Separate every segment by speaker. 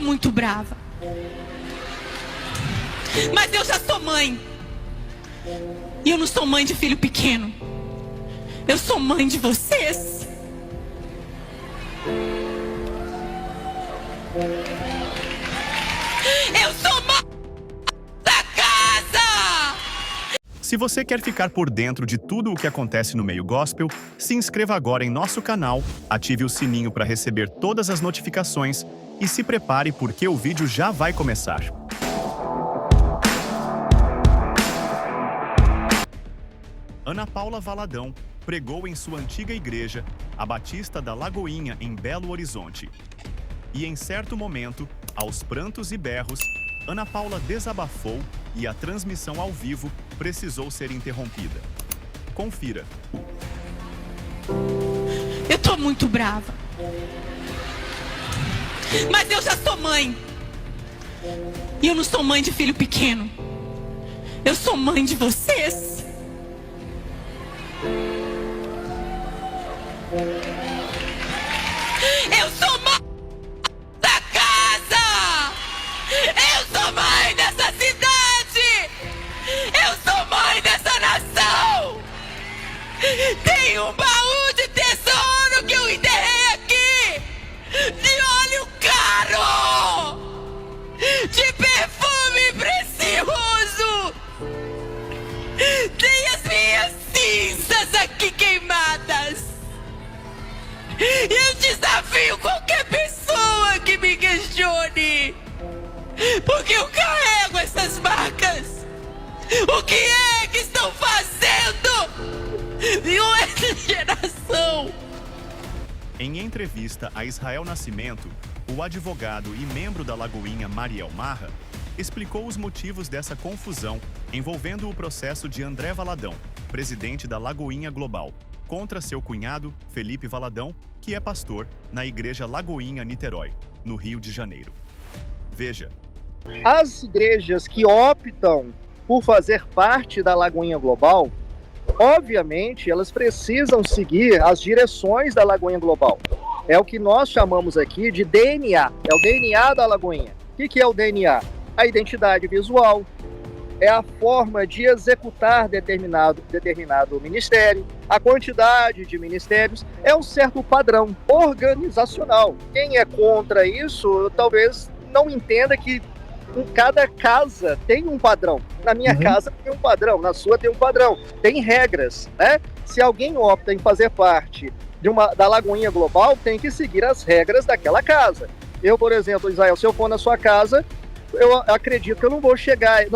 Speaker 1: muito brava. Mas eu já sou mãe. E eu não sou mãe de filho pequeno. Eu sou mãe de vocês. Eu sou mãe da casa!
Speaker 2: Se você quer ficar por dentro de tudo o que acontece no meio gospel, se inscreva agora em nosso canal, ative o sininho para receber todas as notificações e se prepare porque o vídeo já vai começar. Ana Paula Valadão pregou em sua antiga igreja, a Batista da Lagoinha, em Belo Horizonte. E em certo momento, aos prantos e berros, Ana Paula desabafou e a transmissão ao vivo precisou ser interrompida. Confira.
Speaker 1: Eu tô muito brava. Mas eu já sou mãe. E eu não sou mãe de filho pequeno. Eu sou mãe de vocês. Eu sou mãe da casa! Eu sou mãe dessa cidade! Eu sou mãe dessa nação! Tem um baú de tesouro que eu enterrei aqui! De óleo caro! De perfume precioso! Tem as minhas cinzas aqui queimadas! Eu desafio qualquer pessoa que me questione! Porque eu carrego essas marcas! O que é que estão fazendo com essa geração?
Speaker 2: Em entrevista a Israel Nascimento, o advogado e membro da Lagoinha Mariel Marra explicou os motivos dessa confusão envolvendo o processo de André Valadão, presidente da Lagoinha Global, contra seu cunhado, Felipe Valadão, que é pastor na Igreja Lagoinha Niterói, no Rio de Janeiro. Veja.
Speaker 3: As igrejas que optam por fazer parte da Lagoinha Global, obviamente, elas precisam seguir as direções da Lagoinha Global. É o que nós chamamos aqui de DNA, é o DNA da Lagoinha. O que é o DNA? A identidade visual, é a forma de executar determinado ministério, a quantidade de ministérios, é um certo padrão organizacional. Quem é contra isso, talvez não entenda que em cada casa tem um padrão. Na minha casa tem um padrão, na sua tem um padrão, tem regras, né? Se alguém opta em fazer parte da Lagoinha Global, tem que seguir as regras daquela casa. Eu, por exemplo, Israel, se eu for na sua casa, eu acredito que eu não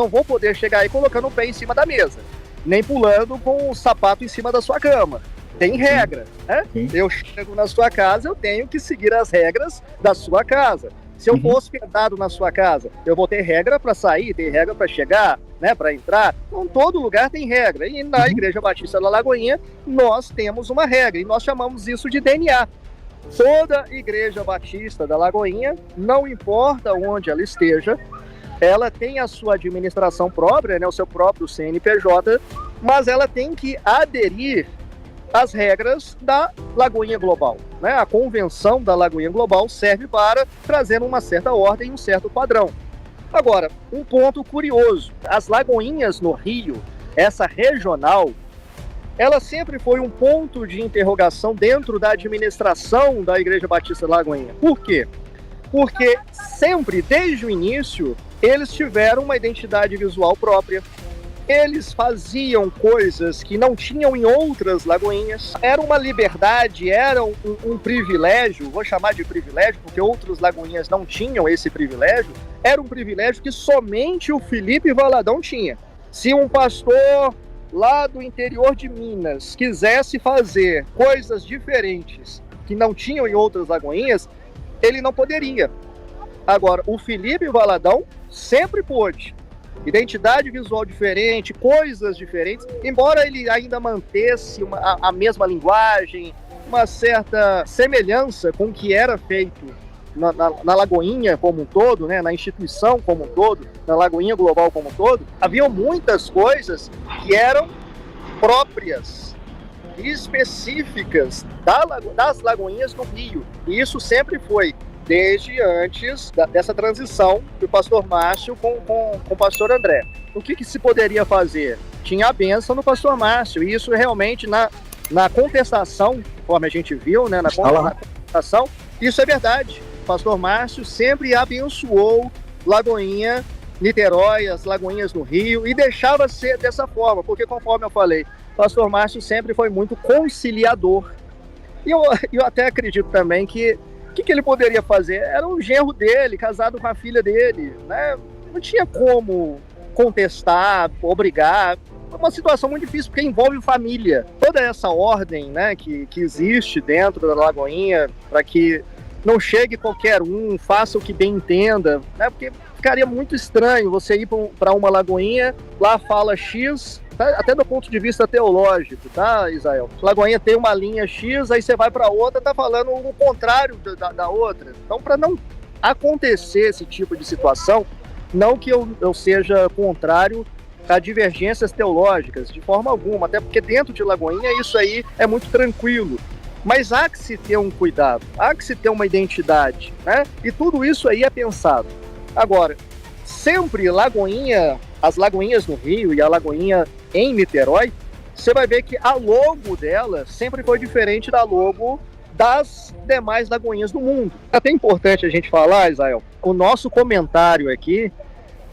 Speaker 3: vou poder chegar aí colocando o pé em cima da mesa, nem pulando com o sapato em cima da sua cama. Tem regra, né? Eu chego na sua casa, eu tenho que seguir as regras da sua casa. Se eu for hospedado na sua casa, eu vou ter regra para sair, ter regra para chegar, né, para entrar. Então, todo lugar tem regra. E na Igreja Batista da Lagoinha, nós temos uma regra, e nós chamamos isso de DNA. Toda Igreja Batista da Lagoinha, não importa onde ela esteja, ela tem a sua administração própria, né, o seu próprio CNPJ, mas ela tem que aderir às regras da Lagoinha Global, né? A convenção da Lagoinha Global serve para trazer uma certa ordem e um certo padrão. Agora, um ponto curioso, as Lagoinhas no Rio, essa regional, ela sempre foi um ponto de interrogação dentro da administração da Igreja Batista da Lagoinha. Por quê? Porque sempre, desde o início, eles tiveram uma identidade visual própria. Eles faziam coisas que não tinham em outras lagoinhas. Era uma liberdade, era um privilégio, vou chamar de privilégio, porque outras lagoinhas não tinham esse privilégio. Era um privilégio que somente o Felipe Valadão tinha. Se um pastor lá do interior de Minas quisesse fazer coisas diferentes que não tinham em outras lagoinhas, ele não poderia. Agora, o Felipe Valadão sempre pôde. Identidade visual diferente, coisas diferentes, embora ele ainda mantesse a mesma linguagem, uma certa semelhança com o que era feito na Lagoinha como um todo, né, na instituição como um todo, na Lagoinha Global como um todo, haviam muitas coisas que eram próprias e específicas das Lagoinhas do Rio. E isso sempre foi desde antes dessa transição do pastor Márcio com o pastor André. O que se poderia fazer? Tinha a bênção no pastor Márcio, e isso realmente na contestação, conforme a gente viu, né, na contestação, isso é verdade. O pastor Márcio sempre abençoou Lagoinha, Niterói, as Lagoinhas no Rio, e deixava ser dessa forma, porque conforme eu falei, o pastor Márcio sempre foi muito conciliador. E eu até acredito também que o que ele poderia fazer? Era um genro dele, casado com a filha dele, né? Não tinha como contestar, obrigar. É uma situação muito difícil, porque envolve família. Toda essa ordem, né, que existe dentro da Lagoinha, para que não chegue qualquer um, faça o que bem entenda, né? Porque ficaria muito estranho você ir para uma Lagoinha, lá fala X, tá? Até do ponto de vista teológico, tá, Israel? Lagoinha tem uma linha X, aí você vai para outra, tá falando o contrário da outra. Então, para não acontecer esse tipo de situação, não que eu seja contrário a divergências teológicas, de forma alguma, até porque dentro de Lagoinha isso aí é muito tranquilo. Mas há que se ter um cuidado, há que se ter uma identidade, né? E tudo isso aí é pensado. Agora, sempre Lagoinha, as Lagoinhas no Rio e a Lagoinha em Niterói, você vai ver que a logo dela sempre foi diferente da logo das demais Lagoinhas do mundo. É até importante a gente falar, Israel, o nosso comentário aqui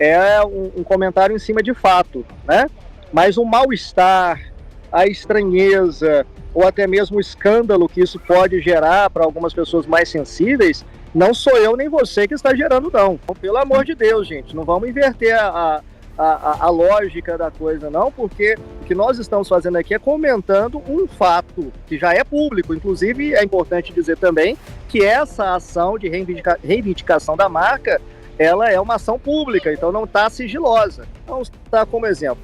Speaker 3: é um comentário em cima de fato, né? Mas o mal-estar, a estranheza, ou até mesmo o escândalo que isso pode gerar para algumas pessoas mais sensíveis, não sou eu nem você que está gerando, não. Então, pelo amor de Deus, gente, não vamos inverter a lógica da coisa, não, porque o que nós estamos fazendo aqui é comentando um fato que já é público. Inclusive, é importante dizer também que essa ação de reivindicação da marca, ela é uma ação pública, então não está sigilosa. Vamos dar como exemplo.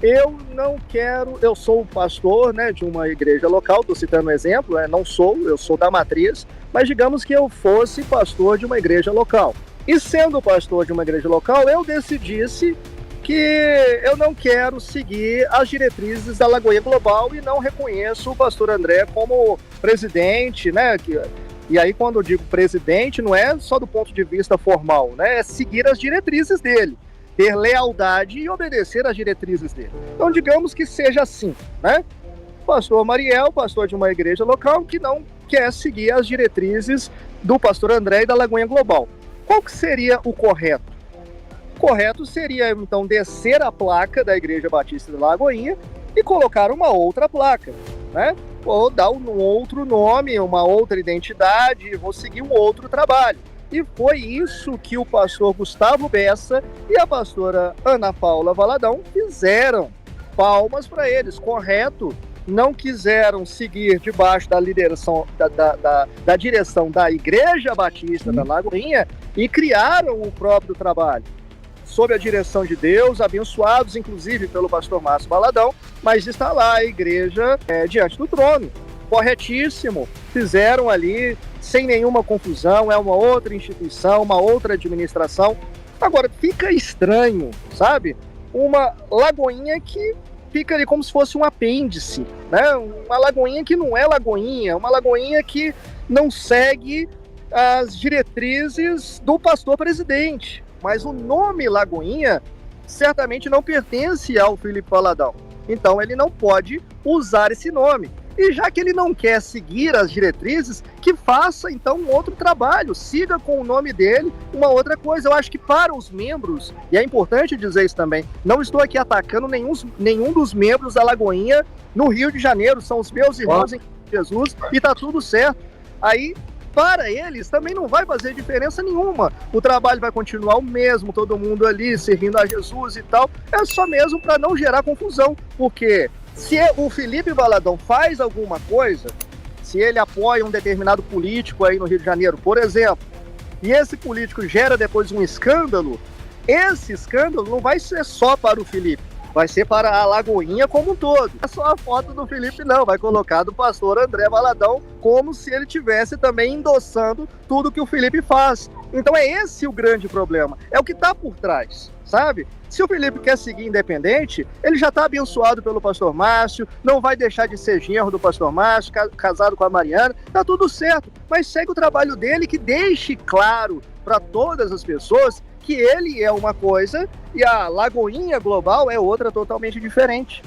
Speaker 3: Eu sou pastor, né, de uma igreja local, estou citando um exemplo, né, eu sou da matriz, mas digamos que eu fosse pastor de uma igreja local. E sendo pastor de uma igreja local, eu decidisse que eu não quero seguir as diretrizes da Lagoinha Global e não reconheço o pastor André como presidente, né? E aí, quando eu digo presidente, não é só do ponto de vista formal, né? É seguir as diretrizes dele, ter lealdade e obedecer às diretrizes dele. Então, digamos que seja assim, né? Pastor Mariel, pastor de uma igreja local, que não quer seguir as diretrizes do pastor André e da Lagoinha Global. Qual que seria o correto? O correto seria, então, descer a placa da Igreja Batista da Lagoinha e colocar uma outra placa, né? Ou dar um outro nome, uma outra identidade, vou seguir um outro trabalho. E foi isso que o pastor Gustavo Bessa e a pastora Ana Paula Valadão fizeram. Palmas para eles, correto. Não quiseram seguir debaixo da liderança da direção da Igreja Batista da Lagoinha e criaram o próprio trabalho. Sob a direção de Deus, abençoados inclusive pelo pastor Márcio Valadão, mas está lá a igreja diante do trono. Corretíssimo, fizeram ali sem nenhuma confusão, é uma outra instituição, uma outra administração. Agora, fica estranho, sabe? Uma Lagoinha que fica ali como se fosse um apêndice, né? Uma Lagoinha que não é Lagoinha, uma Lagoinha que não segue as diretrizes do pastor presidente. Mas o nome Lagoinha certamente não pertence ao Felipe Valadão. Então ele não pode usar esse nome. E já que ele não quer seguir as diretrizes, que faça então um outro trabalho, siga com o nome dele uma outra coisa. Eu acho que para os membros, e é importante dizer isso também, não estou aqui atacando nenhum dos membros da Lagoinha no Rio de Janeiro, são os meus irmãos em Jesus e tá tudo certo. Aí, para eles, também não vai fazer diferença nenhuma. O trabalho vai continuar o mesmo, todo mundo ali servindo a Jesus e tal. É só mesmo para não gerar confusão, porque se o Felipe Valadão faz alguma coisa, se ele apoia um determinado político aí no Rio de Janeiro, por exemplo, e esse político gera depois um escândalo, esse escândalo não vai ser só para o Felipe, vai ser para a Lagoinha como um todo. É só a foto do Felipe não, vai colocar do pastor André Valadão como se ele tivesse também endossando tudo que o Felipe faz. Então é esse o grande problema, é o que está por trás, sabe? Se o Felipe quer seguir independente, ele já está abençoado pelo pastor Márcio, não vai deixar de ser genro do pastor Márcio, casado com a Mariana, tá tudo certo, mas segue o trabalho dele, que deixe claro para todas as pessoas que ele é uma coisa e a Lagoinha Global é outra totalmente diferente.